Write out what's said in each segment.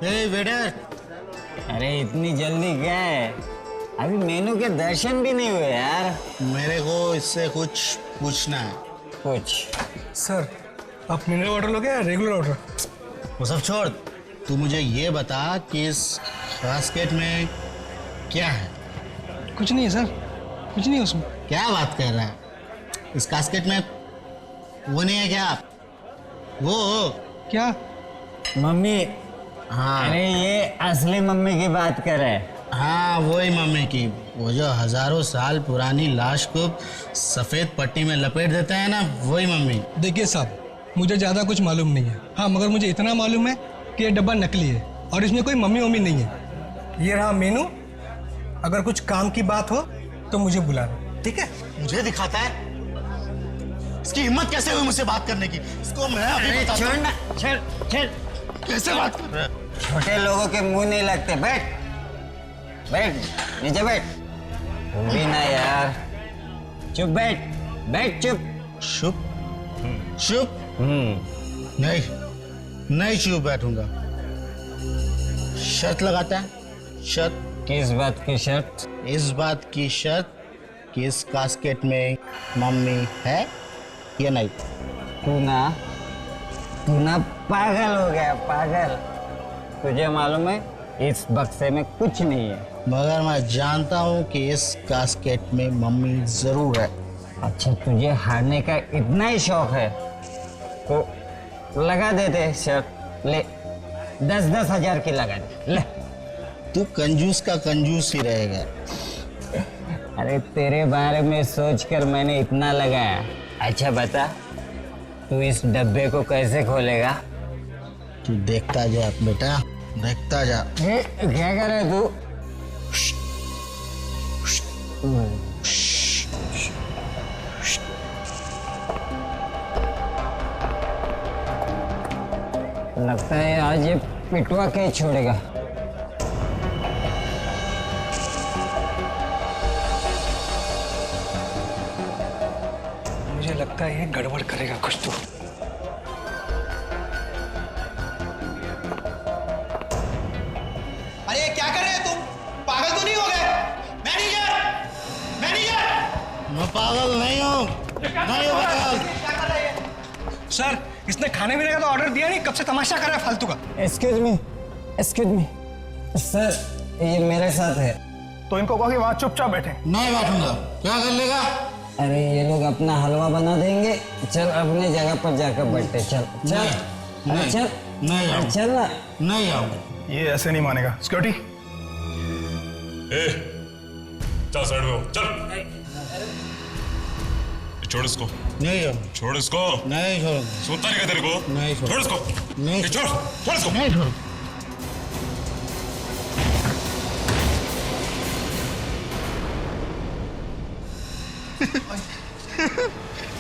Waiter. अरे इतनी जल्दी क्या है? अभी मेनू के दर्शन भी नहीं हुए यार। मेरे को इससे कुछ पूछना है। कुछ सर, आप मिनरल वाटर लोगे या रेगुलर वाटर? वो सब छोड़, तू मुझे ये बता कि इस बास्केट में क्या है? कुछ नहीं है सर, कुछ नहीं है उसमें। क्या बात कर रहा है? इस बास्केट में वो नहीं है क्या? वो क्या? मम्मी। हाँ अरे ये असली मम्मी की बात कर रहे हैं। हाँ, वही मम्मी की, वो जो हजारों साल पुरानी लाश को सफेद पट्टी में लपेट देता है ना, वही मम्मी। देखिए साहब, मुझे ज़्यादा कुछ मालूम नहीं है। हाँ, मगर मुझे इतना मालूम है कि ये डब्बा नकली है और इसमें कोई मम्मी वम्मी नहीं है। ये रहा मेनू, अगर कुछ काम की बात हो तो मुझे बुलाना, ठीक है? मुझे दिखाता है? इसकी हिम्मत कैसे हुई मुझसे बात करने की? इसको मैं अभी बताता हूँ। छोड़ ना, चल चल। कैसे बात कर रहा है? छोटे लोगों के मुंह नहीं लगते। बैठ बैठ, नीचे बैठ। तू भी ना यार, चुप बैठ, बैठ चुप। चुप? चुप? नहीं, नहीं चुप बैठूंगा। शर्त लगाता है? शर्त? किस बात की शर्त? इस बात की शर्त कि इस कास्केट में मम्मी है या नहीं? तू ना पागल हो गया, पागल। तुझे मालूम है इस बक्से में कुछ नहीं है। मगर मैं जानता हूँ कि इस कास्केट में मम्मी जरूर है। अच्छा, तुझे हारने का इतना ही शौक है तो लगा देते शर्त। ले 10-10 हजार की लगा दे, ले। तू कंजूस का कंजूस ही रहेगा। अरे तेरे बारे में सोचकर मैंने इतना लगाया। अच्छा बता, तू इस डब्बे को कैसे खोलेगा? तू देखता जा बेटा, देखता जा। क्या कर रहे तू? लगता है आज ये पिटवा के छोड़ेगा। मुझे लगता है ये गड़बड़ करेगा कुछ तो। अरे क्या कर रहे हैं तुम? पागल तो नहीं हो गए? Manager, manager! मैं पागल नहीं हूँ, नहीं हूँ पागल। क्या कर रहे हैं? सर, इसने खाने पीने का तो ऑर्डर दिया नहीं, कब से तमाशा कर रहा है फालतू का। एक्सक्यूज मी सर, ये मेरे साथ है। तो इनको कहो कि वहाँ चुपचाप बैठे। नहीं बैठूंगा। क्या कर लेगा? अरे ये लोग अपना हलवा बना देंगे। चल अपने जगह पर जाकर बैठे। चल चल, नहीं, चल नहीं आऊँ। चल ना। नहीं आऊँगा। ये ऐसे नहीं मानेगा। सिक्योरिटी, ए, चल साइड में हो, चल। छोड़ इसको, नहीं आऊँगा। छोड़ इसको। नहीं छोड़ूंगा। सुनता नहीं क्या तेरे को? नहीं छोड़। छोड़ इसको। नहीं ए, छोड़ इसको। नहीं छोड़।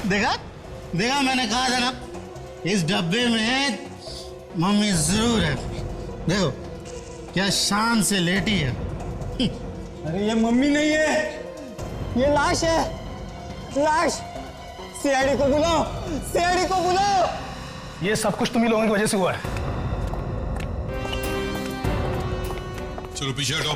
देखा देखा, मैंने कहा था ना, इस डब्बे में मम्मी जरूर है। देखो क्या शान से लेटी है। अरे ये मम्मी नहीं है, ये लाश है, लाश। सीआईडी को बुलाओ, सीआईडी को बुलाओ। ये सब कुछ तुम्ही लोगों की वजह से हुआ है। चलो पीछे हटो।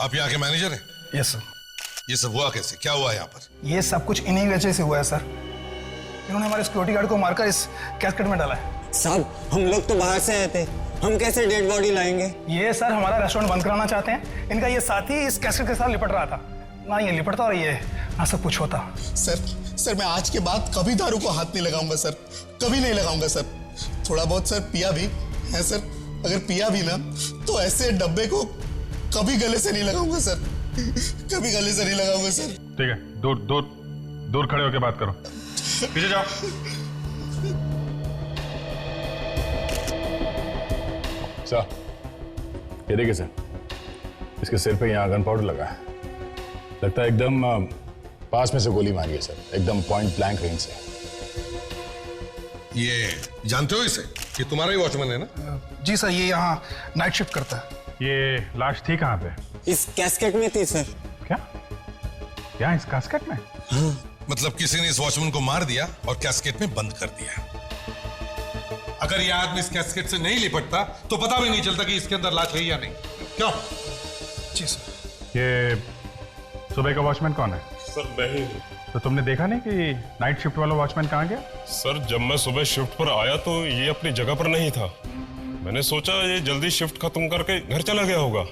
आप यहाँ के मैनेजर हैं? Yes sir. ये सब हुआ कैसे? क्या हुआ यहाँ पर? ये सब कुछ इन्हीं वजह से हुआ है सर। इन्होंने हमारे सिक्योरिटी गार्ड को मारकर इस कैस्केट में डाला है। साहब, हम लोग तो बाहर से आए थे, हम कैसे डेड बॉडी लाएंगे? ये सर हमारा रेस्टोरेंट बंद कराना चाहते हैं। इनका ये साथी इस कैसेट के साथ लिपट रहा था ना, ये लिपटता और ये ना सब कुछ होता। सर मैं आज के बाद कभी दारू को हाथ नहीं लगाऊंगा सर, कभी नहीं लगाऊंगा सर। थोड़ा बहुत सर पिया भी है सर, अगर पिया भी ना तो ऐसे डब्बे को कभी गले से नहीं लगाऊंगा सर, कभी गले से नहीं लगाऊंगा सर। ठीक है, दूर दूर दूर खड़े होकर बात करो। पीछे जाओ। सर, ये देखिए सर, इसके सिर पे यहाँ गन पाउडर लगा है। लगता है एकदम पास में से गोली मारी है सर, एकदम पॉइंट ब्लैंक रेंज से। ये जानते हो इसे? ये तुम्हारा ही वॉचमैन है ना? जी सर, ये यहाँ नाइट शिफ्ट करता है। ये लाश थी कहाँ पे? इस कैस्केट में थी सर। क्या क्या इस कास्केट में? मतलब किसी ने इस वॉचमैन को मार दिया और कैस्केट में बंद कर दिया। अगर यह आदमी इस कैस्केट से नहीं लिपटता तो पता भी नहीं चलता कि इसके अंदर लाश है या नहीं। क्यों? जी सर। ये सुबह का वॉचमैन कौन है? सर मैं ही हूँ। तो तुमने देखा नहीं कि नाइट शिफ्ट वाला वॉचमैन कहाँ गया? सर जब मैं सुबह शिफ्ट पर आया तो ये अपनी जगह पर नहीं था। मैंने सोचा ये जल्दी शिफ्ट खत्म करके घर चला गया होगा,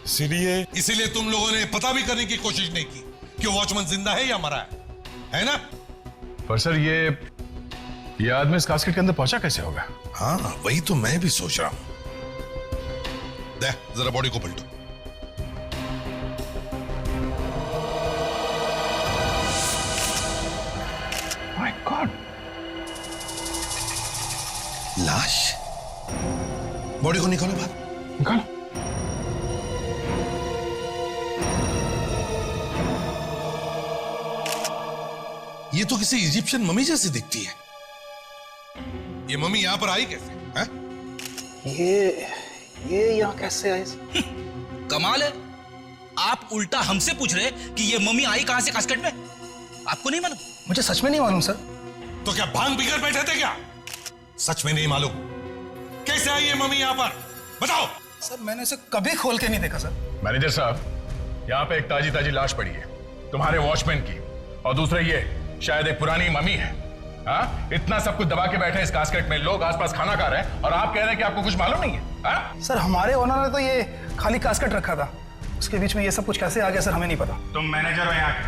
इसीलिए तुम लोगों ने पता भी करने की कोशिश नहीं की कि वॉचमैन जिंदा है या मरा है ना? पर सर ये आदमी इस कास्केट के अंदर पहुंचा कैसे होगा? हाँ वही तो मैं भी सोच रहा हूं। दे जरा बॉडी को पलटो। माय गॉड, लाश। बॉडी को निकालो बाहर। निकालो। ये तो किसी इजिप्शियन मम्मी जैसी दिखती है। ये मम्मी यहां पर आई कैसे है? ये यहाँ कैसे आए? कमाल है, आप उल्टा हमसे पूछ रहे कि ये मम्मी आई कहां से कास्केट में? आपको नहीं मालूम? मुझे सच में नहीं मालूम सर। तो क्या भांग पीकर बैठे थे क्या? सच में नहीं मालूम? कैसे आई ये मम्मी यहां पर? बताओ। सर मैंने इसे कभी खोल के नहीं देखा सर। मैनेजर साहब, यहाँ पे एक ताजी ताजी लाश पड़ी है तुम्हारे वॉचमैन की, और दूसरा ये शायद एक पुरानी मम्मी है। हाँ, इतना सब कुछ दबा के बैठे हैं इस कास्केट में, लोग आसपास खाना खा रहे हैं और आप कह रहे हैं कि आपको कुछ मालूम नहीं है? हाँ? सर हमारे ओनर ने तो ये खाली कास्केट रखा था, उसके बीच में ये सब कुछ कैसे आ गया सर हमें नहीं पता। तुम मैनेजर हो यहाँ के,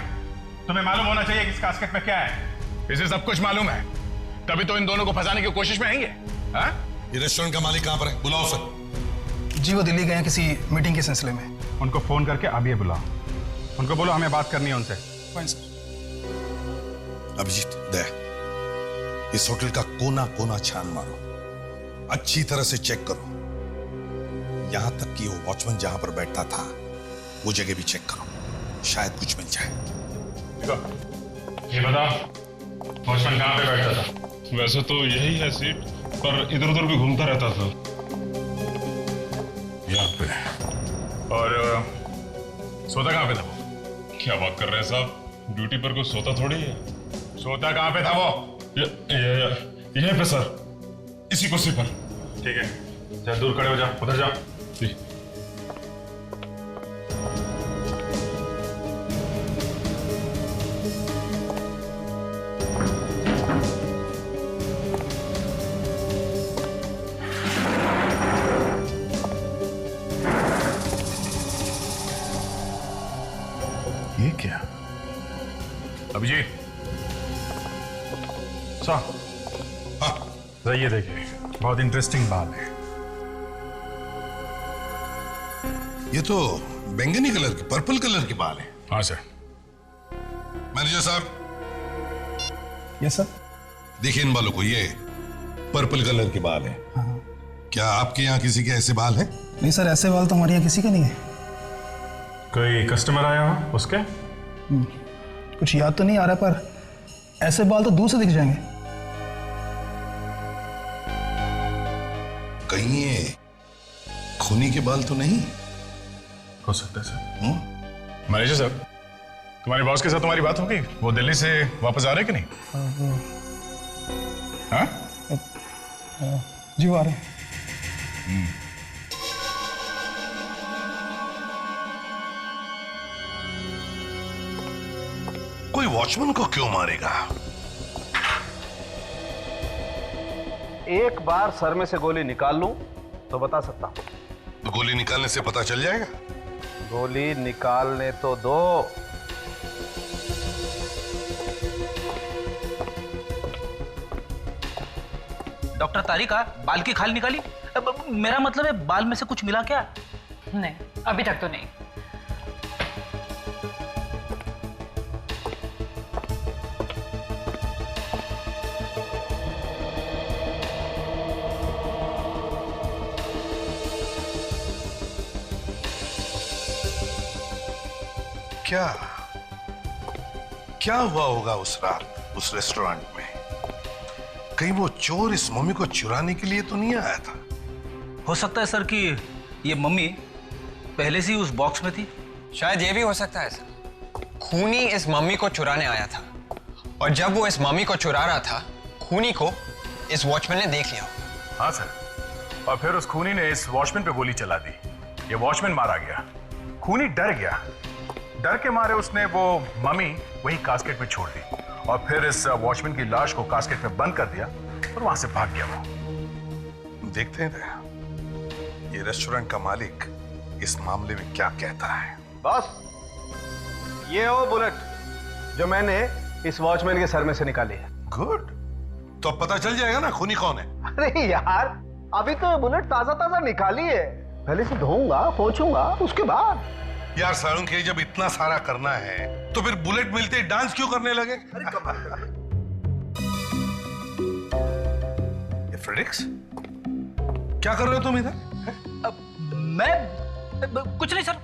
तुम्हें मालूम होना चाहिए कि इस कास्केट में क्या है। इसे सब कुछ मालूम है, तभी तो इन दोनों को फंसाने की कोशिश में है ये। हाँ? ये रेस्टोरेंट का मालिक कहां पर है? बुलाओ सर। जी वो दिल्ली गए हैं किसी मीटिंग के सिलसिले में। उनको फोन करके अभी बुलाओ, उनको बोलो हमें बात करनी है उनसे। Fine sir. अभिजीत दे इस होटल का कोना कोना छान मारो, अच्छी तरह से चेक करो, यहां तक कि वो वॉचमैन जहां पर बैठा था वो जगह भी चेक करो, शायद कुछ मिल जाए। ये बताओ वॉचमैन कहाँ पे बैठता था? वैसे तो यही है सीट, पर इधर उधर भी घूमता रहता था। यहाँ पे। और सोता कहाँ पे था वो? क्या बात कर रहे हैं साहब, ड्यूटी पर कोई सोता थोड़ी है। सोता कहाँ पे था वो? यहीं पे सर, इसी कुर्सी पर। ठीक है, जरा दूर खड़े हो जाओ, उधर जाओ। जी। ये क्या? अभिजीत साहब, हाँ ये देखिए, बहुत इंटरेस्टिंग बात है। ये तो बैंगनी कलर की, पर्पल कलर की बाल है। हाँ सर। मैनेजर साहब। Yes sir. देखिए इन बालों को, ये पर्पल कलर के बाल है। हाँ। क्या आपके यहाँ किसी के ऐसे बाल है? नहीं सर, ऐसे बाल तो हमारे यहाँ किसी के नहीं है। कोई कस्टमर आया हो उसके? कुछ याद तो नहीं आ रहा, पर ऐसे बाल तो दूर से दिख जाएंगे। कहीं ये खूनी के बाल तो नहीं हो सकता है सर। मैनेजर साहब, तुम्हारे बॉस के साथ तुम्हारी बात हो गई? वो दिल्ली से वापस आ रहे कि नहीं? हाँ? जी वो आ रहे हैं। कोई वॉचमैन को क्यों मारेगा? एक बार सर में से गोली निकाल लूं तो बता सकता हूं। तो गोली निकालने से पता चल जाएगा? गोली निकालने तो दो। डॉक्टर तारिका, बाल की खाल निकाली? मेरा मतलब है बाल में से कुछ मिला क्या? नहीं, अभी तक तो नहीं। क्या क्या हुआ होगा उस रात उस रेस्टोरेंट में? कहीं वो चोर इस मम्मी को चुराने के लिए तो नहीं आया था? हो सकता है सर कि ये मम्मी पहले से ही उस बॉक्स में थी? शायद ये भी हो सकता है सर। खूनी इस मम्मी को चुराने आया था और जब वो इस मम्मी को चुरा रहा था, खूनी को इस वॉचमैन ने देख लिया। हाँ सर, और फिर उस खूनी ने इस वॉचमैन पे गोली चला दी। ये वॉचमैन मारा गया। खूनी डर गया, डर के मारे उसने वो मम्मी वही कास्केट में छोड़ दी और फिर इस वॉचमैन की लाश को कास्केट में बंद कर दिया और वहां से भाग गया वो। देखते हैं ये रेस्टोरेंट का मालिक इस मामले में क्या कहता है। बॉस, ये हो बुलेट जो मैंने इस वॉचमैन के सर में से निकाली है। गुड, तो अब पता चल जाएगा ना खूनी कौन है। अरे यार, अभी तो बुलेट ताजा ताजा निकाली है, पहले से धोऊंगा पोंछूंगा उसके बाद। यार सारुण के जब इतना सारा करना है तो फिर बुलेट मिलते ही डांस क्यों करने लगे? ये फ्रेडिक्स, क्या कर रहे हो तुम इधर? मैं कुछ नहीं सर।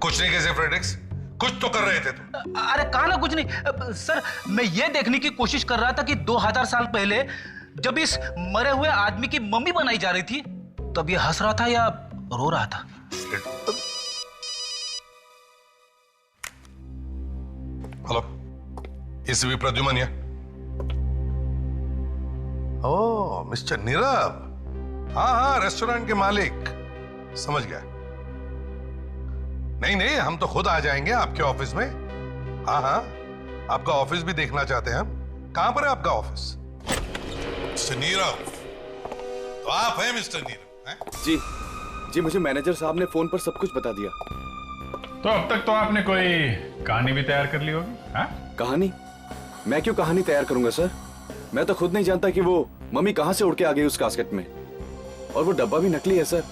कुछ नहीं कैसे फ्रेडिक्स? कुछ तो कर रहे थे तुम। अरे कहा ना कुछ नहीं सर, मैं ये देखने की कोशिश कर रहा था कि 2000 साल पहले जब इस मरे हुए आदमी की मम्मी बनाई जा रही थी तब ये हंस रहा था या रो रहा था। हेलो, इस भी प्रद्युमन या? ओह मिस्टर नीरव, हाँ हाँ रेस्टोरेंट के मालिक, समझ गया। नहीं नहीं, हम तो खुद आ जाएंगे आपके ऑफिस में। हाँ हाँ, आपका ऑफिस भी देखना चाहते हैं हम। कहां पर है आपका ऑफिस? मिस्टर नीरव, तो आप हैं मिस्टर नीरव हैं? जी जी, मुझे मैनेजर साहब ने फोन पर सब कुछ बता दिया। तो अब तक तो आपने कोई कहानी भी तैयार कर ली होगी? हाँ? कहानी? मैं क्यों कहानी तैयार करूंगा सर? मैं तो खुद नहीं जानता कि वो मम्मी कहां से उड़ के आ गई उस कास्केट में। और वो डब्बा भी नकली है सर,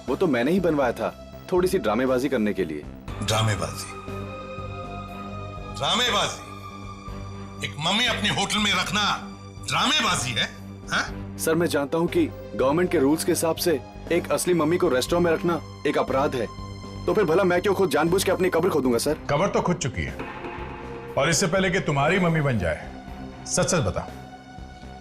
वो तो मैंने ही बनवाया था थोड़ी सी ड्रामेबाजी करने के लिए। ड्रामेबाजी? ड्रामेबाजी? एक मम्मी अपनी होटल में रखना ड्रामेबाजी है? हाँ? सर मैं जानता हूँ कि गवर्नमेंट के रूल्स के हिसाब से एक असली मम्मी को रेस्टोरेंट में रखना एक अपराध है, तो फिर भला मैं क्यों खुद जानबूझ के अपनी कब्र खोदूंगा सर? कब्र तो खुद चुकी है, और इससे पहले कि तुम्हारी मम्मी बन जाए, सच सच बता,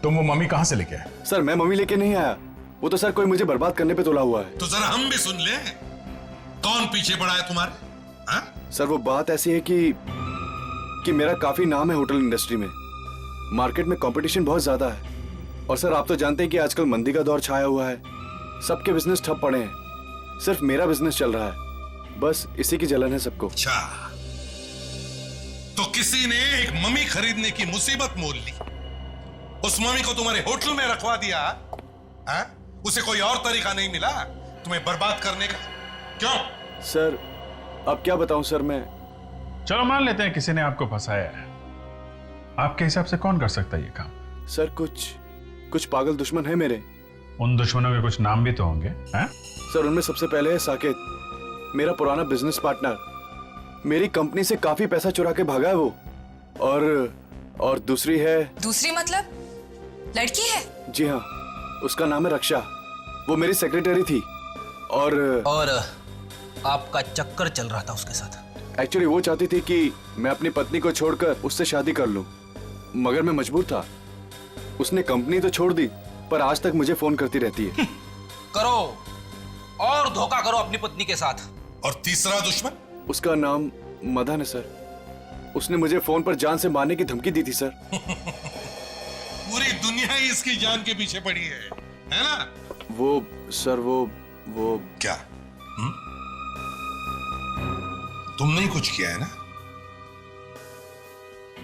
तुम वो मम्मी कहां से लेके आए? सर मैं मम्मी लेके नहीं आया, वो तो सर कोई मुझे बर्बाद करने पे तुला हुआ है। तो जरा हम भी सुन ले, कौन पीछे पड़ा है तुम्हारे? हाँ? सर वो बात ऐसी है कि मेरा काफी नाम है होटल इंडस्ट्री में, मार्केट में कंपटीशन बहुत ज्यादा है, और सर आप तो जानते हैं कि आजकल मंदी का दौर छाया हुआ है, सबके बिजनेस ठप पड़े हैं, सिर्फ मेरा बिजनेस चल रहा है, बस इसी की जलन है सबको। अच्छा, तो किसी ने एक मम्मी खरीदने की मुसीबत मोल ली, उस मम्मी को तुम्हारे होटल में रखवा दिया, हाँ? उसे कोई और तरीका नहीं मिला तुम्हें बर्बाद करने का? क्यों? सर अब क्या बताऊं सर मैं। चलो मान लेते हैं किसी ने आपको फंसाया है, आपके हिसाब से कौन कर सकता है ये काम? सर कुछ पागल दुश्मन है मेरे। उन दुश्मनों के कुछ नाम भी तो होंगे? हाँ? सर उनमें सबसे पहले है साकेत, मेरा पुराना बिजनेस पार्टनर, मेरी कंपनी से काफी पैसा चुरा के भागा है वो, और दूसरी है। दूसरी मतलब लड़की है? जी हाँ, उसका नाम है रक्षा, वो मेरी सेक्रेटरी थी, और आपका चक्कर चल रहा था उसके साथ? एक्चुअली वो चाहती थी कि मैं अपनी पत्नी को छोड़कर उससे शादी कर लूं, मगर मैं मजबूर था। उसने कंपनी तो छोड़ दी, पर आज तक मुझे फोन करती रहती है। करो और धोखा करो अपनी पत्नी के साथ। और तीसरा दुश्मन? उसका नाम मदन है सर, उसने मुझे फोन पर जान से मारने की धमकी दी थी सर। पूरी दुनिया ही इसकी जान के पीछे पड़ी है ना? वो सर वो क्या? तुमने ही कुछ किया है ना?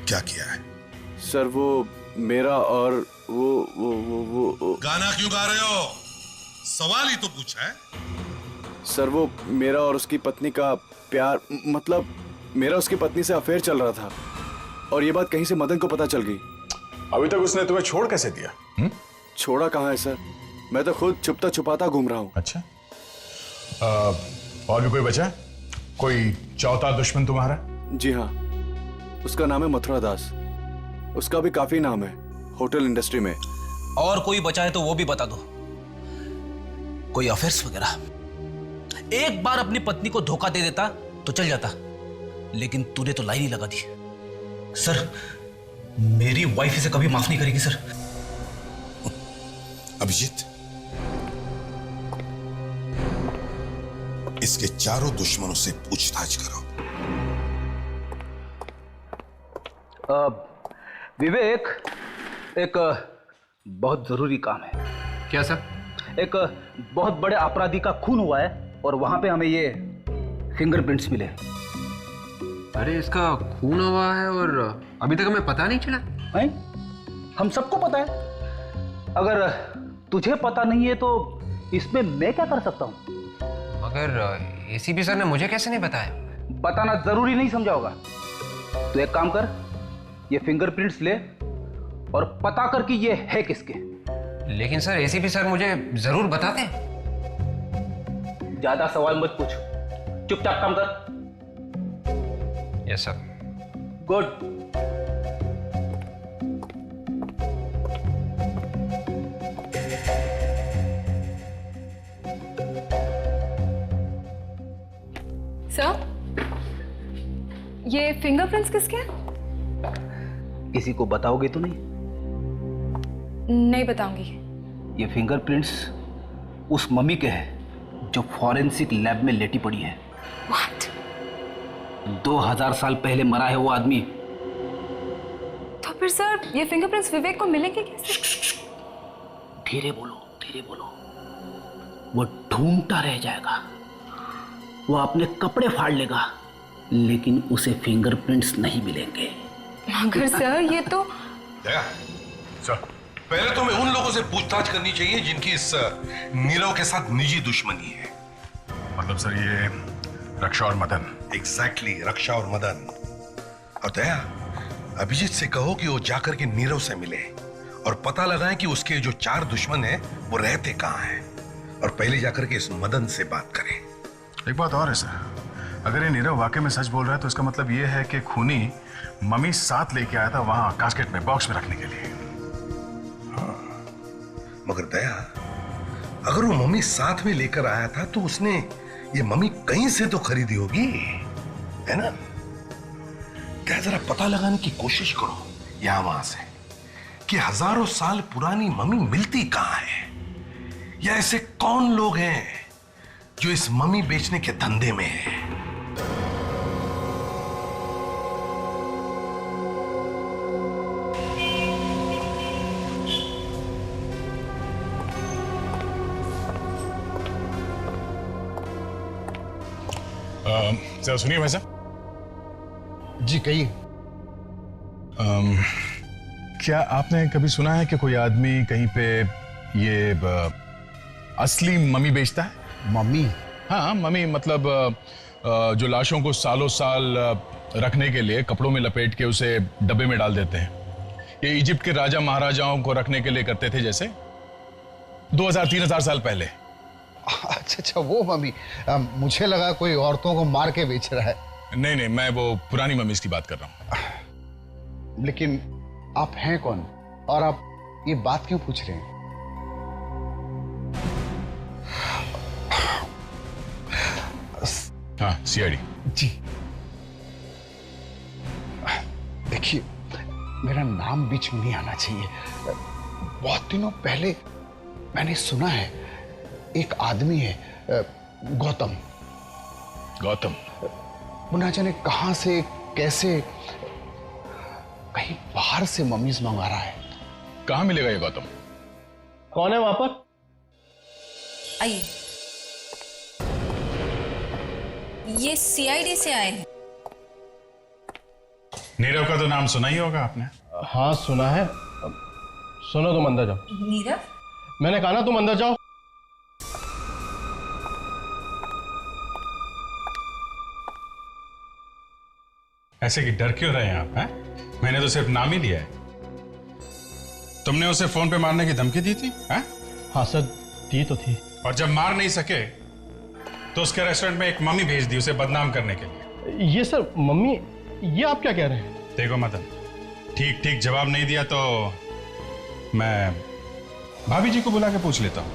क्या किया है? सर वो मेरा और वो गाना क्यों गा रहे हो? सवाल ही तो पूछा है। सर वो मेरा और उसकी पत्नी का प्यार, मतलब मेरा उसकी पत्नी से अफेयर चल रहा था, और ये बात कहीं से मदन को पता चल गई। अभी तक उसने तुम्हें छोड़ कैसे दिया? छोड़ा कहाँ है सर, मैं तो खुद छुपता छुपाता घूम रहा हूँ। अच्छा, और भी कोई बचा? कोई चौथा दुश्मन तुम्हारा? जी हाँ, उसका नाम है मथुरा दास, उसका भी काफी नाम है होटल इंडस्ट्री में। और कोई बचा है तो वो भी बता दो, कोई अफेयर्स वगैरह? एक बार अपनी पत्नी को धोखा दे देता तो चल जाता, लेकिन तूने तो लाइन ही लगा दी। सर मेरी वाइफ इसे कभी माफ नहीं करेगी सर। अभिजीत, इसके चारों दुश्मनों से पूछताछ करो। विवेक, एक बहुत जरूरी काम है। क्या सर? एक बहुत बड़े अपराधी का खून हुआ है और वहां पे हमें ये फिंगरप्रिंट्स मिले। अरे इसका खून हुआ है और अभी तक हमें पता नहीं चला? नहीं, हम सबको पता है। अगर तुझे पता नहीं है तो इसमें मैं क्या कर सकता हूं? मगर एसीपी सर ने मुझे कैसे नहीं बताया? बताना जरूरी नहीं समझा होगा। तो एक काम कर, ये फिंगरप्रिंट्स ले और पता कर कि ये है किसके। लेकिन सर एसीपी सर मुझे जरूर बताते। ज्यादा सवाल मत पूछ, चुपचाप काम कर। Yes sir. गुड। सर, ये फिंगरप्रिंट्स किसके हैं? किसी को बताओगे तो नहीं? नहीं बताऊंगी। ये फिंगरप्रिंट्स उस मम्मी के हैं जो फॉरेंसिक लैब में लेटी पड़ी है। What? 2000 साल पहले मरा है वो आदमी। तो फिर सर ये फिंगरप्रिंट्स विवेक को मिलेंगे कैसे? धीरे बोलो, धीरे बोलो। वो ढूंढता रह जाएगा, वो अपने कपड़े फाड़ लेगा, लेकिन उसे फिंगरप्रिंट्स नहीं मिलेंगे। मगर सर ये तो सर, पहले तो हमें उन लोगों से पूछताछ करनी चाहिए जिनकी इस नीरव के साथ निजी दुश्मनी है। मतलब सर ये रक्षा और मदन। एग्जैक्टली, रक्षा और मदन। और दया, अभिजीत से कहो कि वो जाकर के नीरव से मिले और पता लगाएं कि उसके जो 4 दुश्मन हैं वो रहते कहाँ हैं, और पहले जाकर के इस मदन से बात करें। एक बात और है सर, अगर ये नीरव वाकई में सच बोल रहा है तो इसका मतलब ये है कि खूनी मम्मी साथ लेके आया था वहां कास्केट में, बॉक्स में रखने के लिए। हाँ, मगर दया, अगर वो मम्मी साथ में लेकर आया था तो उसने ये मम्मी कहीं से तो खरीदी होगी, है ना? क्या जरा पता लगाने की कोशिश करो यहां वहां से कि हजारों साल पुरानी मम्मी मिलती कहां है, या ऐसे कौन लोग हैं जो इस मम्मी बेचने के धंधे में है। जरा सुनिए भाई साहब। जी कहिए। क्या आपने कभी सुना है कि कोई आदमी कहीं पे ये असली मम्मी बेचता है? मम्मी? हाँ, मम्मी मतलब जो लाशों को सालों साल रखने के लिए कपड़ों में लपेट के उसे डब्बे में डाल देते हैं। ये इजिप्ट के राजा महाराजाओं को रखने के लिए करते थे, जैसे 2000-3000 साल पहले। अच्छा अच्छा, वो मम्मी। मुझे लगा कोई औरतों को मार के बेच रहा है। नहीं नहीं, मैं वो पुरानी मम्मीज की बात कर रहा हूँ। लेकिन आप हैं कौन और आप ये बात क्यों पूछ रहे हैं? हाँ, सीआईडी। जी देखिए, मेरा नाम बीच में नहीं आना चाहिए। बहुत दिनों पहले मैंने सुना है एक आदमी है गौतम। गौतम? वो ना जाने कहां से कैसे कहीं बाहर से मम्मीज मंगा रहा है। कहां मिलेगा ये गौतम? कौन है वहां पर? आइए। ये सीआईडी से आए हैं। नीरव का तो नाम सुना ही होगा आपने। हाँ सुना है। सुनो, तुम अंदर जाओ। नीरव? मैंने कहा ना तुम अंदर जाओ। ऐसे कि डर क्यों रहे हैं आप? हैं? मैंने तो सिर्फ नाम ही लिया है। तुमने उसे फोन पे मारने की धमकी दी थी? हैं? हाँ सर, दी तो थी। और जब मार नहीं सके तो उसके रेस्टोरेंट में एक मम्मी भेज दी उसे बदनाम करने के लिए। ये सर मम्मी, ये आप क्या कह रहे हैं? देखो मदन, ठीक ठीक जवाब नहीं दिया तो मैं भाभी जी को बुला के पूछ लेता हूँ।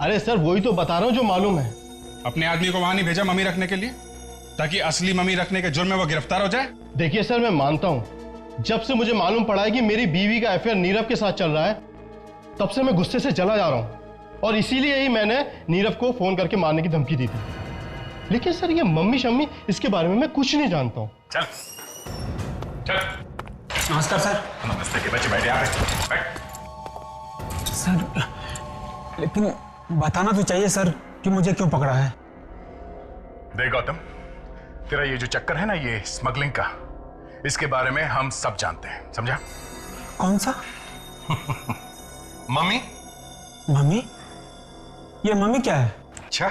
अरे सर, वही तो बता रहा हूँ जो मालूम है। अपने आदमी को वहां नहीं भेजा मम्मी रखने के लिए ताकि असली मम्मी रखने के जुर्म में वो गिरफ्तार हो जाए? देखिए सर, मैं मानता हूँ, जब से मुझे मालूम पड़ा है कि मेरी बीवी का अफेयर नीरव के साथ चल रहा है, तब से मैं गुस्से से चला जा रहा हूँ, और इसीलिए ही मैंने नीरव को फोन करके मारने की धमकी दी थी। लेकिन सर ये मम्मी शम्मी इसके बारे में मैं कुछ नहीं जानता हूँ। चल चल। नमस्कार सर। नमस्ते के बच्चे, बैठ यहाँ पे, बैठ। सर लेकिन बताना तो चाहिए सर कि मुझे क्यों पकड़ा है। देख गौतम, तेरा ये जो चक्कर है ना, ये स्मगलिंग का, इसके बारे में हम सब जानते हैं, समझा? कौन सा? मम्मी। मम्मी? ये मम्मी क्या है? अच्छा,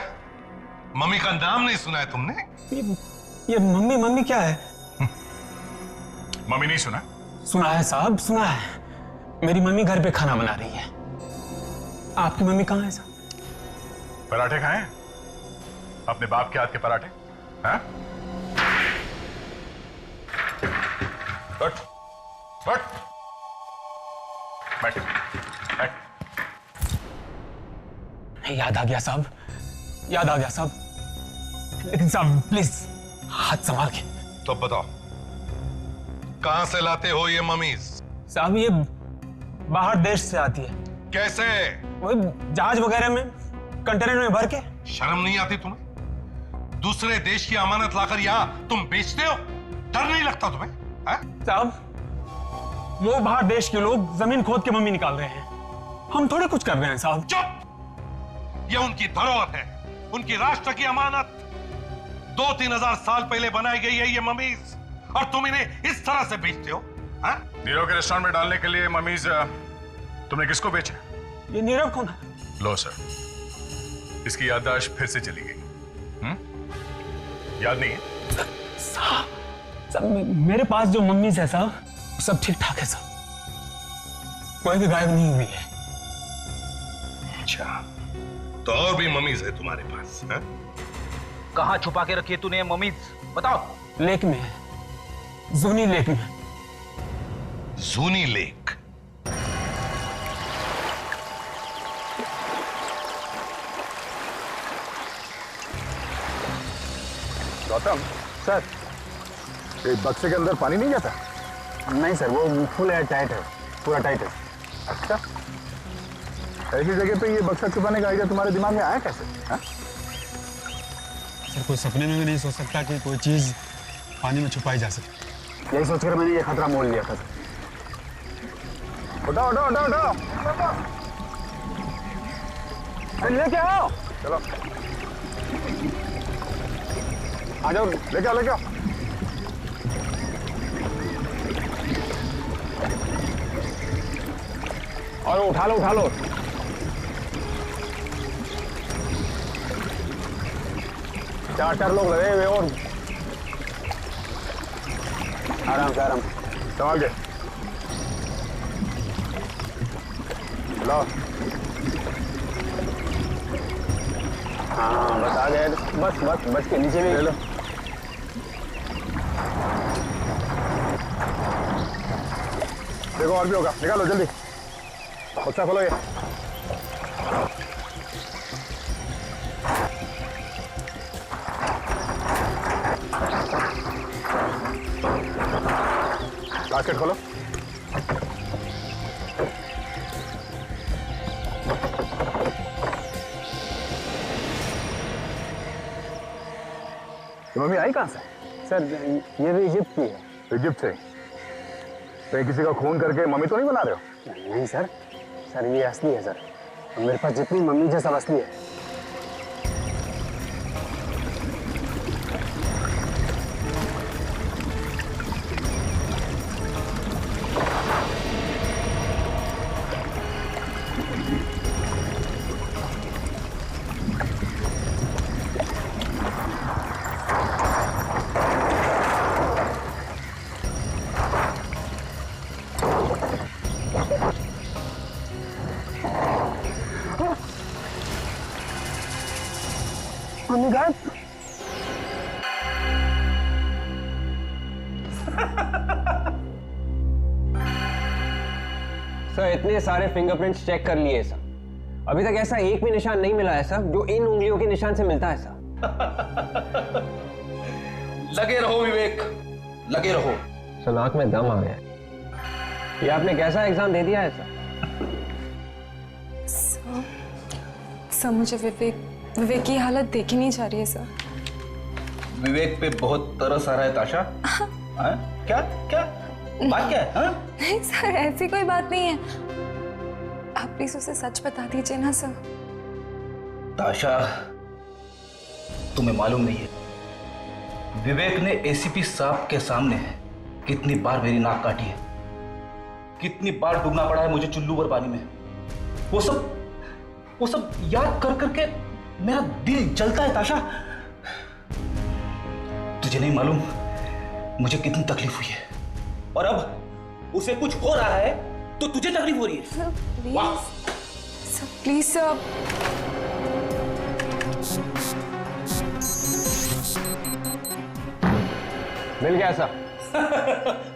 मम्मी का नाम नहीं सुना है तुमने? ये मम्मी मम्मी क्या है? मम्मी नहीं सुना? सुना है साहब, सुना है। मेरी मम्मी घर पे खाना बना रही है। आपकी मम्मी कहाँ है साहब? पराठे खाए? अपने बाप के हाथ के पराठे? हाँ? बैठ, बैठ, बैठ, बैठ। याद आ गया साहब, याद आ गया साहब। लेकिन साहब प्लीज हाथ संभाल के। तो बताओ, कहां से लाते हो ये मम्मीज? साहब ये बाहर देश से आती है। कैसे? वही जहाज वगैरह में, कंटेनर में भर के। शर्म नहीं आती तुम्हें? दूसरे देश की अमानत लाकर यहाँ तुम बेचते हो? डर नहीं लगता तुम्हें? साहब वो बाहर देश के लोग जमीन खोद के मम्मी निकाल रहे हैं, हम थोड़े कुछ कर रहे हैं साहब। चुप! ये उनकी धरोहर है, उनकी राष्ट्र की अमानत। 2-3 हजार साल पहले बनाई गई है ये मम्मीज, और तुम इन्हें इस तरह से बेचते हो? नीरव के रेस्टोरेंट में डालने के लिए मम्मीज तुमने किसको बेचा? ये नीरव कौन है? लो सर, इसकी याददाश्त फिर से चली गई। याद नहीं है? साहब मेरे पास जो मम्मीज है साहब सब ठीक ठाक है साहब, कोई भी गायब नहीं हुई है। अच्छा, तो और भी मम्मीज है तुम्हारे पास? कहाँ छुपा के रखी है तूने मम्मीज, बताओ? लेक में है, जूनी लेक में। जूनी लेक? गौतम सर, एक बक्से के अंदर पानी नहीं जाता? नहीं सर, वो फुल एयर टाइट है, पूरा टाइट है। अच्छा, ऐसी जगह पे ये बक्सा छुपाने का आइडिया तुम्हारे दिमाग में आया कैसे? सर कोई सपने में भी नहीं सोच सकता कि कोई चीज पानी में छुपाई जा सके। यही सोचकर मैंने ये खतरा मोल लिया था। उठाओ उठाओ उठाओ उठाओ, लेके आओ। चलो आ जाओ, लेके आओ लेके आओ। और उठा लो उठा लो। चार लोग लगे हुए और आराम से आराम संभाल के लो। हाँ बस आ गए, बस बस बच के नीचे भी ले लो। देखो और भी होगा, निकालो जल्दी, बक्सा खोलो ये। बास्केट खोलो। मम्मी आई कहाँ से? सर ये भी इजिप्ट की है। इजिप्ट से? कहीं किसी का खून करके मम्मी तो नहीं बना रहे हो? नहीं सर, सर ये असली है सर, मेरे पास जितनी मम्मी है सब असली है। मम्मी गायब। सर इतने सारे फिंगरप्रिंट्स चेक कर लिए सर, अभी तक ऐसा एक भी निशान नहीं मिला है सर जो इन उंगलियों के निशान से मिलता है सर। लगे रहो विवेक, लगे रहो। सर नाक में दम आ गया। ये आपने कैसा एग्जाम दे दिया है सर? सर मुझे विवेक की हालत देखी नहीं जा रही है सर। विवेक पे बहुत तरस आ रहा है ताशा। हाँ? क्या क्या बात क्या है? हाँ? नहीं सर, ऐसी कोई बात नहीं है। आप प्लीज उसे सच बता दीजिए ना सर। ताशा, तुम्हें मालूम नहीं है विवेक ने एसीपी साहब के सामने कितनी बार मेरी नाक काटी है, कितनी बार डूबना पड़ा है मुझे चुल्लू भर पानी में। वो सब याद कर करके मेरा दिल जलता है ताशा। तुझे नहीं मालूम मुझे कितनी तकलीफ हुई है, और अब उसे कुछ हो रहा है तो तुझे तकलीफ हो रही है। वाह! Sir please sir. मिल गया सर।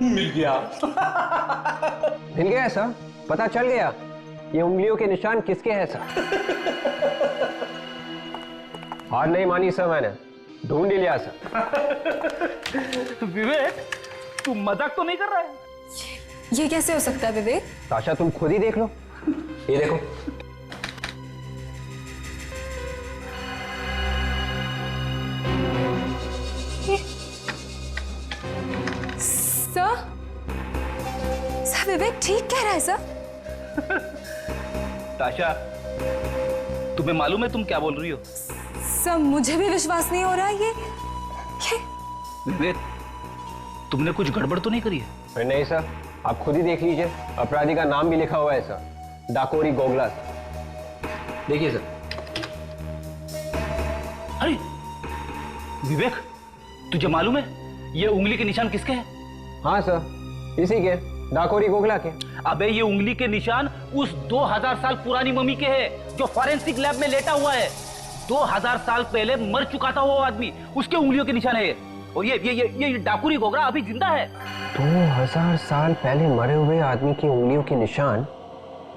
मिल गया। मिल गया सर, पता चल गया ये उंगलियों के निशान किसके हैं सर। हार नहीं मानी सर, मैंने ढूंढ ही लिया सर। विवेक, तू मजाक तो नहीं कर रहा है? ये कैसे हो सकता है विवेक? ताशा तुम खुद ही देख लो, ये देखो। सर विवेक ठीक कह रहा है सर। ताशा, तुम्हें मालूम है तुम क्या बोल रही हो? सर मुझे भी विश्वास नहीं हो रहा ये। विवेक, तुमने कुछ गड़बड़ तो नहीं करी है? नहीं सर, आप खुद ही देख लीजिए, अपराधी का नाम भी लिखा हुआ है सर, डाकोरी गोगला। देखिए सर। अरे विवेक, तुझे मालूम है ये उंगली के निशान किसके हैं? हाँ सर, इसी के, डाकोरी गोगला के। अबे ये उंगली के निशान उस 2000 साल पुरानी मम्मी के हैं जो फॉरेंसिक लैब में लेटा हुआ है। 2000 साल पहले मर चुका था वो आदमी, उसके उंगलियों के निशान है। और ये डाकुरी गोगरा अभी जिंदा है। 2000 साल पहले मरे हुए आदमी की उंगलियों के निशान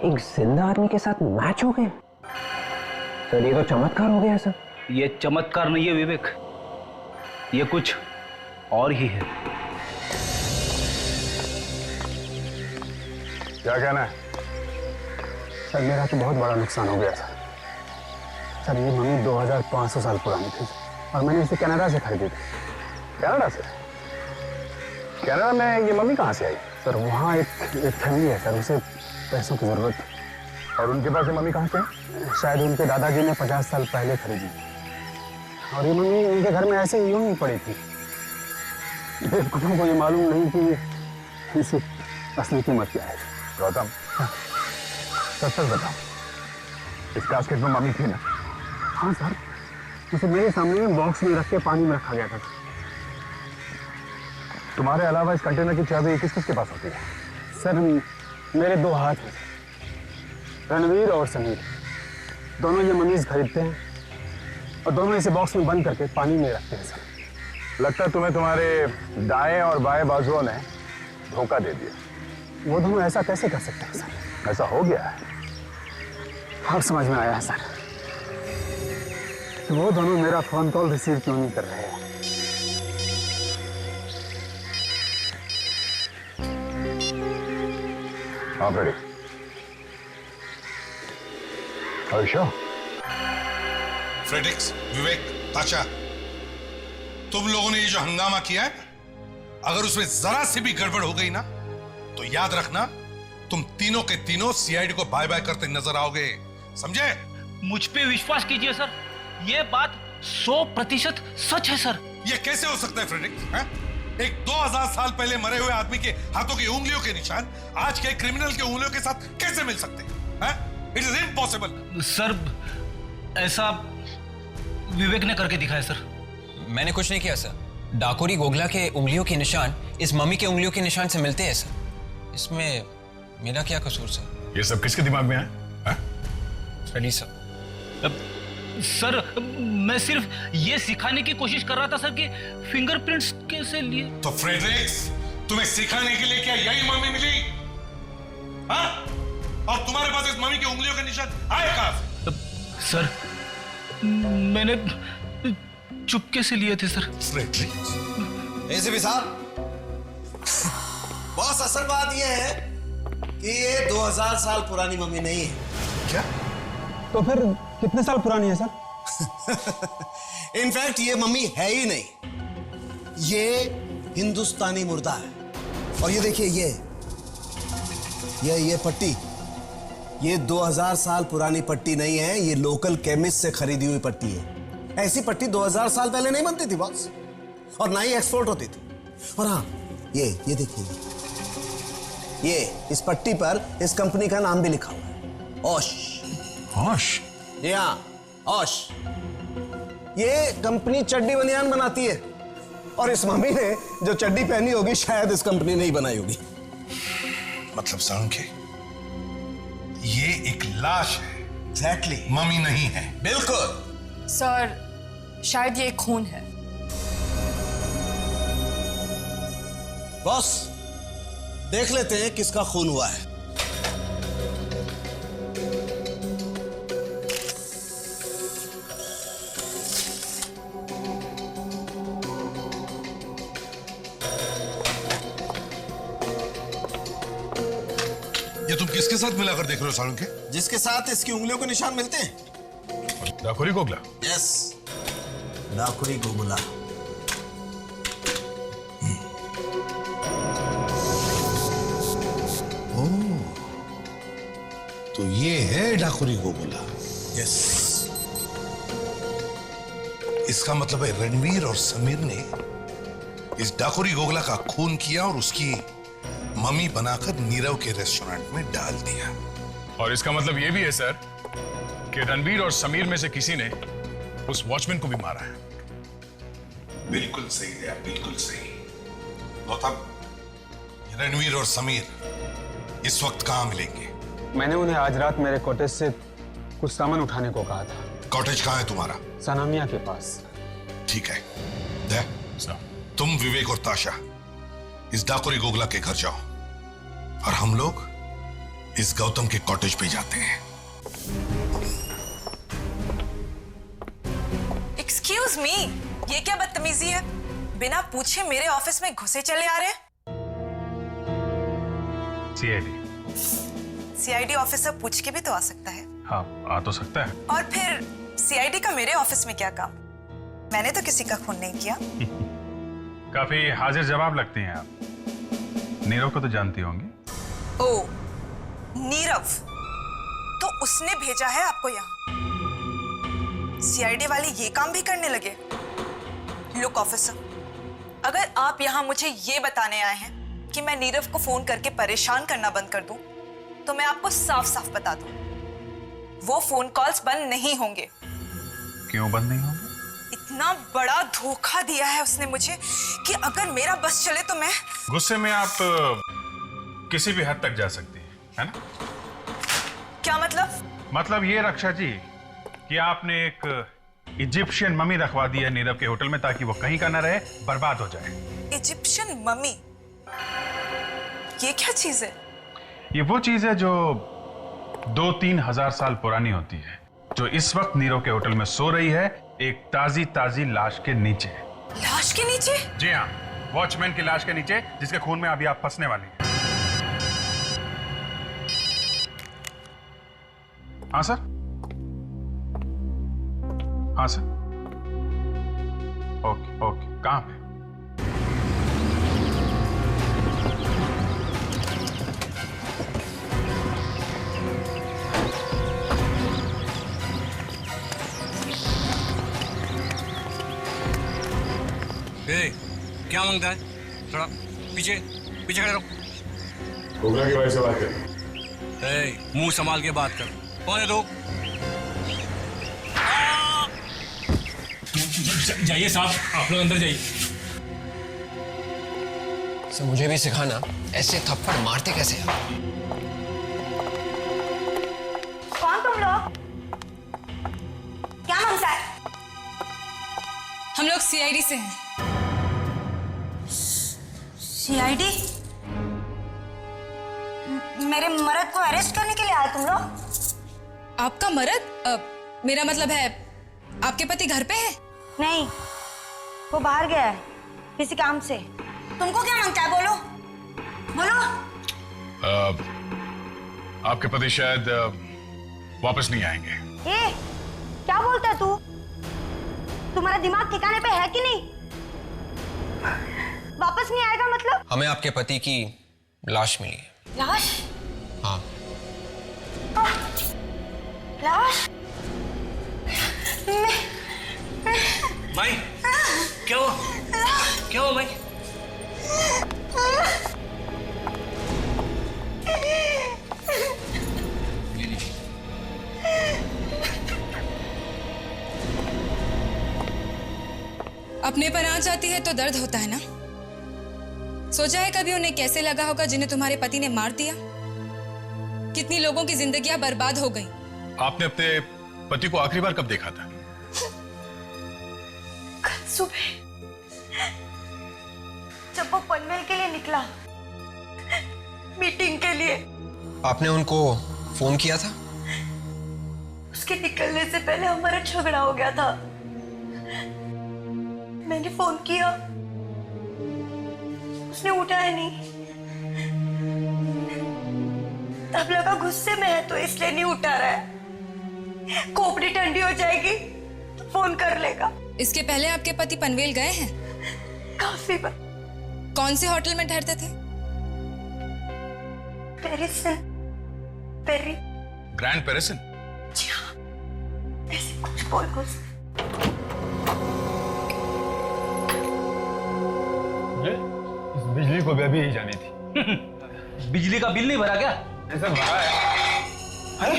एक जिंदा आदमी के साथ मैच हो गए। सर ये तो चमत्कार हो गया सर। ये चमत्कार नहीं है विवेक, ये कुछ और ही है। क्या कहना है? सर मेरा तो बहुत बड़ा नुकसान हो गया सर। सर ये मम्मी 2500 साल पुरानी थी और मैंने इसे कनाडा से खरीदी थी। कनाडा से? कनाडा में ये मम्मी कहाँ से आई? सर वहाँ एक फैमिली है सर, उसे पैसों की जरूरत थी। और उनके पास ये मम्मी कहाँ से? शायद उनके दादाजी ने 50 साल पहले खरीदी और ये मम्मी उनके घर में ऐसे यूं ही पड़ी थी। बेवकूफों को ये मालूम नहीं कि इसकी असली कीमत क्या है। गौतम, सच सच बताओ, इस कास्केट में मम्मी थी ना? हाँ सर, उसे मेरे सामने बॉक्स में रख के पानी में रखा गया था। तुम्हारे अलावा इस कंटेनर की चाबी किस किस के पास होती है? सर मेरे 2 हाथ हैं, रणवीर और समीर। दोनों ये मनीज खरीदते हैं और दोनों इसे बॉक्स में बंद करके पानी में रखते हैं सर। लगता है तुम्हें तुम्हारे दाएं और बाएं बाजुओं ने धोखा दे दिया। वो दोनों ऐसा कैसे कर सकते हैं सर? ऐसा हो गया है। अब समझ में आया है सर, वो दोनों मेरा फोन कॉल रिसीव क्यों नहीं कर रहे हैं। I'm ready. Are you sure? Fredericks, Vivek, Tasha, तुम लोगों ने ये जो हंगामा किया है, अगर उसमें जरा सी भी गड़बड़ हो गई ना तो याद रखना तुम तीनों के तीनों सीआईडी को बाय बाय करते नजर आओगे, समझे? मुझ पे विश्वास कीजिए सर, ये बात 100% सच है सर। ये कैसे हो सकता है फ्रेडरिक्स? एक 2000 साल पहले मरे हुए आदमी के हाथों की उंगलियों के निशान आज के क्रिमिनल के उंगलियों के साथ कैसे मिल सकते हैं? It is impossible. सर ऐसा विवेक ने करके दिखाया सर। मैंने कुछ नहीं किया सर। डाकोरी गोगला के उंगलियों के निशान इस मम्मी के उंगलियों के निशान से मिलते हैं सर। इसमें मेरा क्या कसूर सर? ये सब किसके दिमाग में है? Freddy sir. सर मैं सिर्फ ये सिखाने की कोशिश कर रहा था सर कि फिंगरप्रिंट्स कैसे लिए। तो फ्रेडरिक्स, तुम्हें सिखाने के लिए क्या यही मम्मी मिली? हाँ? और तुम्हारे पास इस मम्मी की उंगलियों के निशान आए कहां से? सर मैंने चुपके से लिए थे सर। फ्रेडरिक्स, एसीपी साहब, बॉस असल बात यह है कि ये 2000 साल पुरानी मम्मी नहीं है। क्या? तो फिर कितने साल पुरानी है सर? इनफैक्ट ये मम्मी है ही नहीं, ये हिंदुस्तानी मुर्दा है। और ये देखिए, ये पट्टी, ये 2000 साल पुरानी पट्टी नहीं है, ये लोकल केमिस्ट से खरीदी हुई पट्टी है। ऐसी पट्टी 2000 साल पहले नहीं बनती थी बॉस, और ना ही एक्सपोर्ट होती थी। और हाँ, ये देखिए, ये इस पट्टी पर इस कंपनी का नाम भी लिखा हुआ है, ओश। ओश? जी हाँ, ओश। ये कंपनी चड्डी बनियान बनाती है, और इस मम्मी ने जो चड्डी पहनी होगी शायद इस कंपनी ने ही बनाई होगी। मतलब साळुंखे, ये एक लाश है। एग्जैक्टली, मम्मी नहीं है। बिल्कुल सर, शायद ये खून है। बॉस, देख लेते हैं किसका खून हुआ है। ये तुम किसके साथ मिलाकर देख रहे हो साळुंखे? जिसके साथ इसकी उंगलियों के निशान मिलते हैं। डाकुरी गोगला? यस, डाकुरी गोगला। तो ये है डाकुरी गोगला। यस। इसका मतलब है रणवीर और समीर ने इस डाकुरी गोगला का खून किया और उसकी मम्मी बनाकर नीरव के रेस्टोरेंट में डाल दिया। और इसका मतलब यह भी है सर कि रणवीर और समीर में से किसी ने उस वॉचमैन को भी मारा है। बिल्कुल सही है, बिल्कुल सही। गौतम, रणवीर और समीर इस वक्त कहां मिलेंगे? मैंने उन्हें आज रात मेरे कॉटेज से कुछ सामान उठाने को कहा था। कॉटेज कहां है तुम्हारा? सनामिया के पास। ठीक है, दे, तुम विवेक और ताशा इस डाकुरी गोगला के घर जाओ, और हम लोग इस गौतम के कॉटेज पे जाते हैं। एक्सक्यूज मी, ये क्या बदतमीजी है? बिना पूछे मेरे ऑफिस में घुसे चले आ रहे हैं। सीआईडी ऑफिसर पूछ के भी तो आ सकता है। हाँ, आ तो सकता है। और फिर सीआईडी का मेरे ऑफिस में क्या काम? मैंने तो किसी का खून नहीं किया। काफी हाजिर जवाब लगती हैं आप। नीरव को तो जानती होंगी। ओ, नीरव, तो उसने भेजा है आपको यहाँ? सीआईडी वाले ये काम भी करने लगे? लुक ऑफिसर, अगर आप यहाँ मुझे ये बताने आए हैं कि मैं नीरव को फोन करके परेशान करना बंद कर दूं, तो मैं आपको साफ साफ बता दूं, वो फोन कॉल्स बंद नहीं होंगे। क्यों बंद नहीं होंगे? इतना बड़ा धोखा दिया है उसने मुझे कि अगर मेरा बस चले तो मैं... गुस्से में आप किसी भी हद तक जा सकती हैं, है ना? क्या मतलब? मतलब ये रक्षा जी कि आपने एक इजिप्शियन मम्मी रखवा दी है नीरव के होटल में, ताकि वो कहीं का ना रहे, बर्बाद हो जाए। Egyptian mummy? ये क्या चीज है? ये वो चीज है जो 2-3 हजार साल पुरानी होती है, जो इस वक्त नीरव के होटल में सो रही है, एक ताजी ताजी लाश के नीचे। लाश के नीचे? जी हाँ, वॉचमैन की लाश के नीचे, जिसके खून में अभी आप फंसने वाली हैं। हाँ सर? हाँ सर। ओके ओके, कहाँ पे? क्या मांगता है? थोड़ा पीछे पीछे खड़े रहो। गोगला के भाई से बात कर। मुंह संभाल के बात कर। कौन है तो? जाइए साहब, आप लोग अंदर जाइए। सर, मुझे भी सिखाना ऐसे थप्पड़ मारते कैसे हैं? कौन तुम लोग? क्या मांगता है? हम लोग सीआईडी से हैं। सीआईडी? मेरे मर्द को अरेस्ट करने के लिए आए तुम लोग? आपका मर्द? मेरा मतलब है आपके पति घर पे है? नहीं, वो बाहर गया है किसी काम से। तुमको क्या मांगता है? बोलो बोलो। आपके पति शायद वापस नहीं आएंगे। ये क्या बोलता है तू? तुम्हारा दिमाग ठिकाने पे है कि नहीं? वापस नहीं आएगा मतलब? हमें आपके पति की लाश मिली है। लाश? हाँ। लाश? भाई क्या हुआ? क्या हुआ भाई? अपने पर आंच आती है तो दर्द होता है ना। सोचा है कभी उन्हें कैसे लगा होगा जिन्हें तुम्हारे पति ने मार दिया? कितनी लोगों की जिंदगियां बर्बाद हो गई। आपने अपने पति को आखिरी बार कब देखा था? कल सुबह जब वो पनवेल के लिए निकला, मीटिंग के लिए। आपने उनको फोन किया था? उसके निकलने से पहले हमारा झगड़ा हो गया था। मैंने फोन किया, उसने उठाया नहीं। तब लगा गुस्से में है तो इसलिए नहीं उठा रहा है। खोपड़ी ठंडी हो जाएगी तो फोन कर लेगा। इसके पहले आपके पति पनवेल गए हैं? काफी बार। कौन से होटल में ठहरते थे? पेरिसन। पेरी। ग्रैंड पेरिसन? जी हाँ, ऐसे कुछ बोलो। इस बिजली को भी अभी ही जानी थी। बिजली का बिल नहीं भरा क्या? ऐसा भरा है। अरे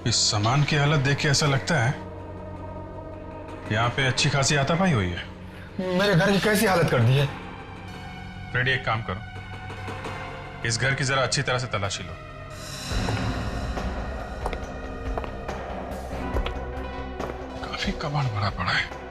इस सामान की हालत देख के ऐसा लगता है यहाँ पे अच्छी खासी हाथापाई हुई है। मेरे घर की कैसी हालत कर दी है? फ्रेडी एक काम करो, इस घर की जरा अच्छी तरह से तलाशी लो। काफी कबाड़ भरा पड़ा है।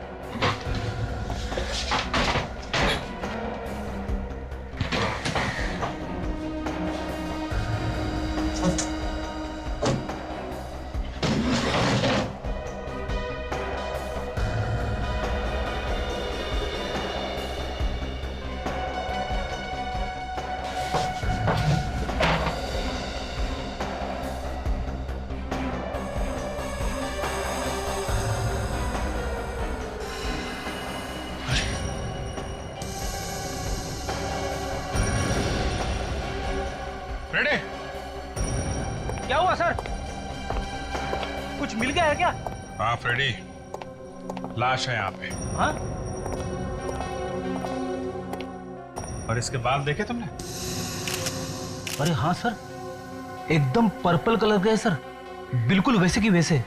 फ्रेडी, क्या हुआ सर? कुछ मिल गया है क्या? हाँ फ्रेडी, लाश है यहाँ पे। हाँ? और इसके बाल देखे तुमने? अरे हाँ सर, एकदम पर्पल कलर के है सर। बिल्कुल वैसे की वैसे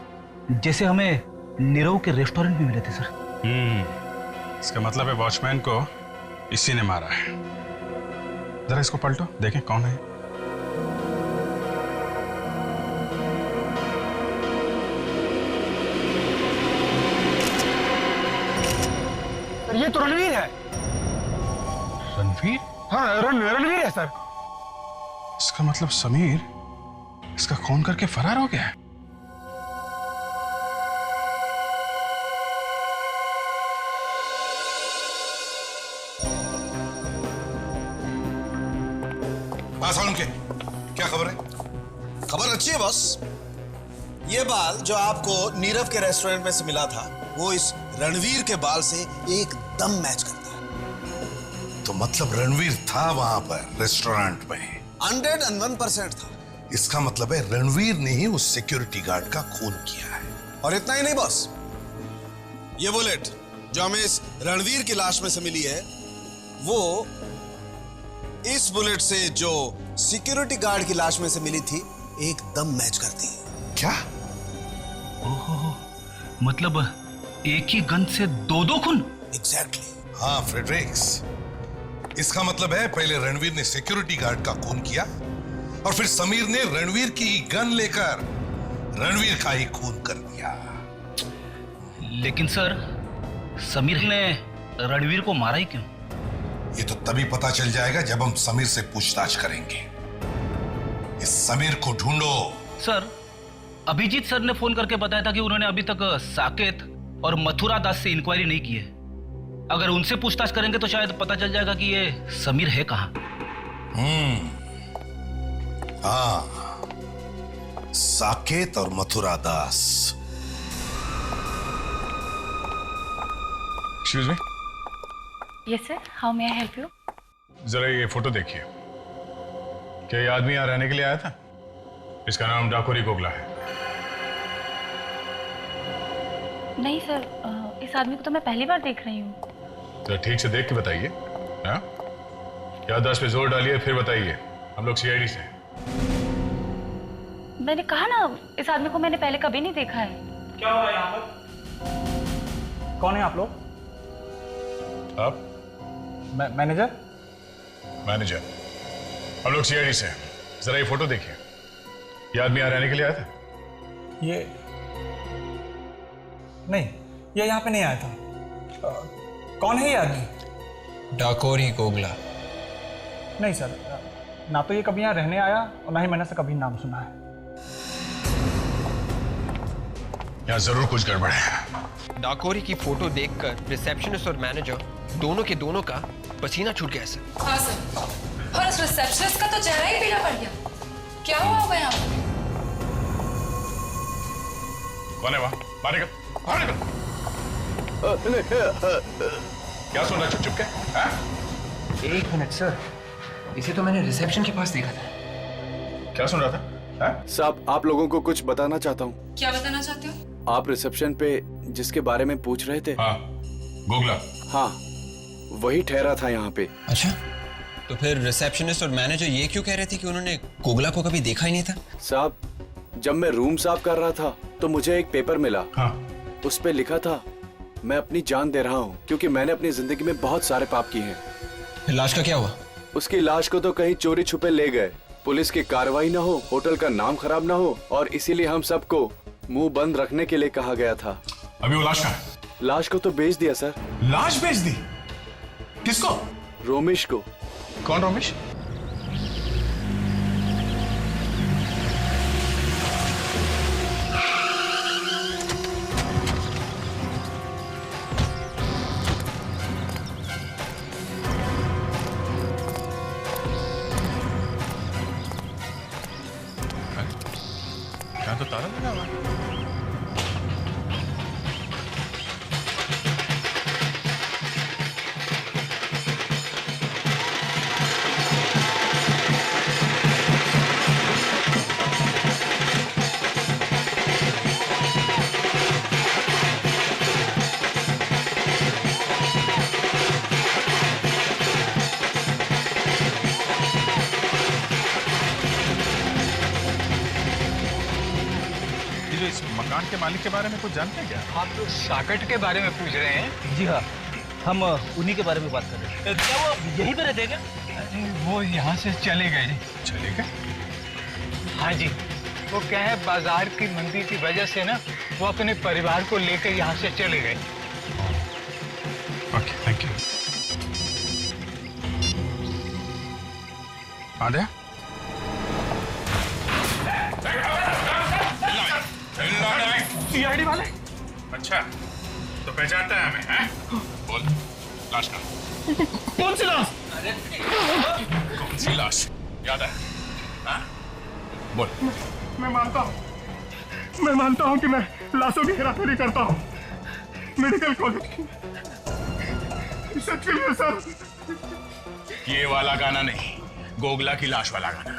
जैसे हमें नीरव के रेस्टोरेंट में मिले थे सर। इसका मतलब है वॉचमैन को इसी ने मारा है। जरा इसको पलटो, देखें कौन है। ये तो रणवीर है। रणवीर? हाँ रणवीर है सर। इसका मतलब समीर इसका खून करके फरार हो गया है। उनके क्या खबर है? खबर अच्छी है बॉस। ये बाल जो आपको नीरव के रेस्टोरेंट में से मिला था वो इस रणवीर के बाल से एकदम मैच करता है। तो मतलब रणवीर था वहां पर रेस्टोरेंट में? 101% था। इसका मतलब है रणवीर ने ही उस सिक्योरिटी गार्ड का खून किया है। और इतना ही नहीं बॉस, ये बुलेट जो हमें इस रणवीर की लाश में से मिली है वो इस बुलेट से जो सिक्योरिटी गार्ड की लाश में से मिली थी एकदम मैच करती है। क्या? ओहो, मतलब एक ही गन से दो खून? एग्जैक्टली। हाँ फ्रेडरिक्स, इसका मतलब है पहले रणवीर ने सिक्योरिटी गार्ड का खून किया और फिर समीर ने रणवीर की गन लेकर रणवीर का ही खून कर दिया। लेकिन सर, समीर ने रणवीर को मारा ही क्यों? ये तो तभी पता चल जाएगा जब हम समीर से पूछताछ करेंगे। इस समीर को ढूंढो। सर, अभिजीत सर ने फोन करके बताया था कि उन्होंने अभी तक साकेत और मथुरा दास से इंक्वायरी नहीं की है। अगर उनसे पूछताछ करेंगे तो शायद पता चल जाएगा कि ये समीर है कहां। हाँ, साकेत और Mathura Das. Excuse me, yes sir, how may I help you? जरा ये फोटो देखिए। क्या ये आदमी यहाँ रहने के लिए आया था? इसका नाम डाकोरी गोगला है। नहीं सर, इस आदमी को तो मैं पहली बार देख रही हूँ। तो ठीक से देख के बताइए। हाँ, याददाश्त पे जोर डालिए, फिर बताइए। हम लोग सीआईडी से हैं। मैंने कहा ना, इस आदमी को मैंने पहले कभी नहीं देखा है। क्या हुआ यहाँ पर? कौन है आप लोग? आप? मैनेजर? मैनेजर। हम लोग सीआईडी से हैं। जरा ये फोटो देखिए। ये आदमी यहाँ रहने के लिए आया था? ये नहीं, ये यहाँ पे नहीं आया था। कौन है ये आदमी? डाकोरी गोगला। नहीं सर, ना तो ये कभी यहाँ रहने आया और ना ही मैंने से कभी नाम सुना है। यहाँ जरूर कुछ गड़बड़ है। डाकोरी की फोटो देखकर रिसेप्शनिस्ट और मैनेजर दोनों के दोनों का पसीना छूट गया सर। हाँ सर, और उस रिसेप्शनिस्ट का तो चेहरा ही पीला पड़ गया। क्या हुआ होगा यहाँ पर? कौन है वहाँ? बाहर निकल, बाहर निकल। क्या सुन रहा चुप के? हाँ? एक मिनट सर, इसे तो मैंने रिसेप्शन के पास देखा था। क्या सुन रहा था? साहब, आप लोगों को कुछ बताना चाहता हूँ। क्या बताना चाहते हो? आप रिसेप्शन पे जिसके बारे में पूछ रहे थे, हाँ, गोगला। हाँ, वही ठहरा था यहाँ पे। अच्छा, तो फिर रिसेप्शनिस्ट और मैनेजर ये क्यों कह रहे थे कि उन्होंने गोगला को कभी देखा ही नहीं था? साहब, जब मैं रूम साफ कर रहा था तो मुझे एक पेपर मिला। हाँ। उस पे लिखा था, मैं अपनी जान दे रहा हूँ क्योंकि मैंने अपनी जिंदगी में बहुत सारे पाप किए हैं। फिर लाश का क्या हुआ? उसकी लाश को तो कहीं चोरी छुपे ले गए। पुलिस की कार्रवाई ना हो, होटल का नाम खराब ना हो, और इसीलिए हम सबको मुंह बंद रखने के लिए कहा गया था। अभी वो लाश कहाँ है? लाश को तो बेच दिया सर। लाश बेच दी? किसको? रोमेश को। कौन रोमेश? यहाँ तो ताला लगा हुआ है। इस मकान के मालिक के बारे में कुछ जानते हैं क्या? आप लोग साकेत के बारे में पूछ रहे हैं? जी हाँ, हम उन्हीं के बारे में बात कर रहे हैं। क्या वो यहीं पे रहते हैं क्या? वो यहाँ से चले गए। चले गए? हाँ जी, वो क्या है, बाजार की मंदी की वजह से ना वो अपने परिवार को लेकर यहाँ से चले गए। Okay, thank you. आंधे? सीआईडी वाले? अच्छा, तो पहचानता है हमें, हैं? बोल, लाश का। कौन सी लाश? कौन सी लाश? याद है? हाँ? बोल। मैं मानता हूँ कि मैं लाशों की हेराफेरी करता हूँ। मेडिकल कॉलेज की। सच में सर। ये वाला गाना नहीं, गोगला की लाश वाला गाना।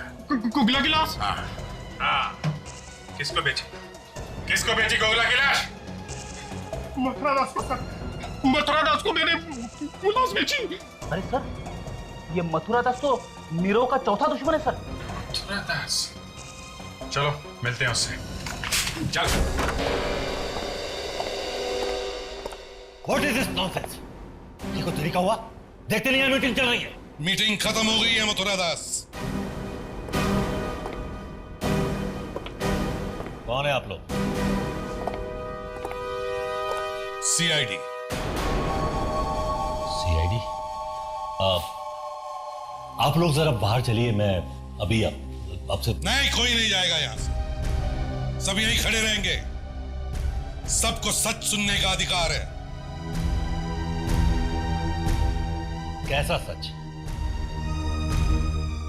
गोगला की लाश? हाँ, हाँ। किसको बेची? किसको बेची गोगला की लाश? मथुरा दास को सर। मथुरा दास को मैंने वो लाश बेची। अरे सर, ये मथुरा दास तो नीरव का चौथा दुश्मन है सर। मथुरा दास? चलो मिलते हैं उससे। चल। What is this nonsense? ये कोई तरीका हुआ? देखते नहीं है मीटिंग चल रही है। मीटिंग खत्म हो गई है मथुरा दास। कौन है आप लोग? सीआईडी। सीआईडी? आप लोग जरा बाहर चलिए, मैं अभी आपसे। नहीं, कोई नहीं जाएगा यहां से। सब यहीं खड़े रहेंगे। सबको सच सुनने का अधिकार है। कैसा सच?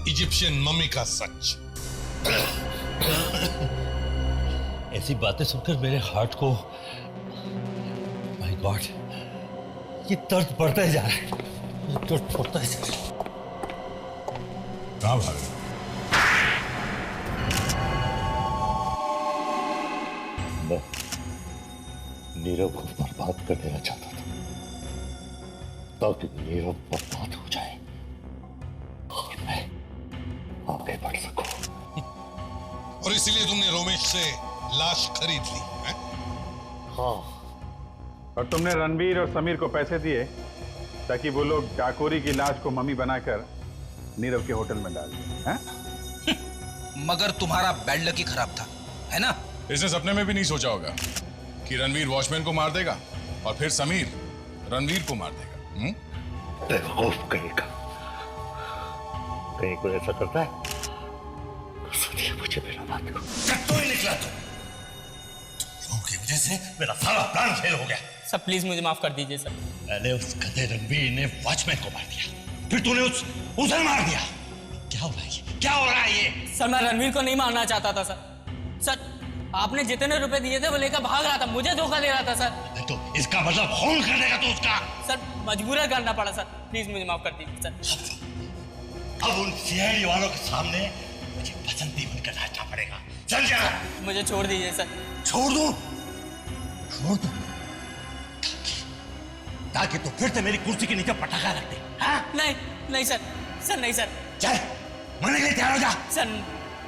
इजिप्शियन मम्मी का सच। ऐसी बातें सुनकर मेरे हार्ट को, माय गॉड, ये दर्द बढ़ता ही जा रहा है, ये दर्द बढ़ता ही जा रहा है। कहाँ भाग? मैं नीरव को बर्बाद कर देना चाहता था ताकि नीरव बर्बाद हो जाए और मैं आगे बढ़ सकूं। और इसीलिए तुमने रोमेश से लाश खरीद ली है? हाँ। और तुमने रणवीर और समीर को पैसे दिए ताकि वो लोग डाकोरी की लाश को मम्मी बनाकर नीरव के होटल में डाल दें, हैं? मगर तुम्हारा बैड लक ही खराब था, है ना? इसने सपने में भी नहीं सोचा होगा कि रणवीर वॉचमैन को मार देगा और फिर समीर रणवीर को मार देगा। बेवकूफ कहेगा, कहीं कोई ऐसा करता है तो सोचिए मुझे मेरा बात को। तो ही निकला तुम लोगों की वजह से मेरा सारा प्लान फेल हो गया। सर प्लीज मुझे माफ कर दीजिए सर। पहले उस गधे रणवीर ने वॉचमैन को मार दिया, फिर तूने उसे मार दिया। क्या हो रहा है ये? क्या हो रहा है ये? सर मैं रणवीर को नहीं मारना चाहता था सर। सर आपने जितने रुपए दिए थे वो लेकर भाग रहा था, मुझे धोखा दे रहा था सर। तो इसका मतलब खून कर देगा तो उसका? सर मजबूरन करना पड़ा सर, प्लीज मुझे माफ कर दीजिए सर। अब उन सीआईडी वालों के सामने मुझे बसंती बनकर नाचना पड़ेगा। चल जा। मुझे छोड़ दीजिए सर। छोड़ दूं? छोड़ दूं ताकि तो फिर से मेरी कुर्सी के नीचे पटाखा रख दे। हाँ? नहीं नहीं सर, सर नहीं सर। चल मरने के लिए तैयार हो जा। सर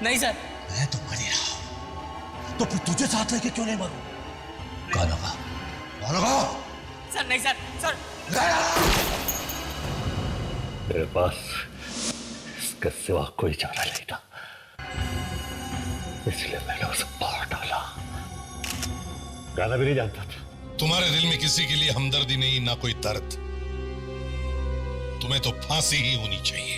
नहीं सर। मैं तो मर ही रहा हूं, तो फिर तुझे साथ लेके क्यों नहीं मरूं? कौन होगा? कौन होगा? सर नहीं सर। सर मेरे पास इसके सिवा कोई चारा नहीं था, इसलिए मैंने उसे मार डाला। गाना भी नहीं जानता था। तुम्हारे दिल में किसी के लिए हमदर्दी नहीं, ना कोई दर्द। तुम्हें तो फांसी ही होनी चाहिए।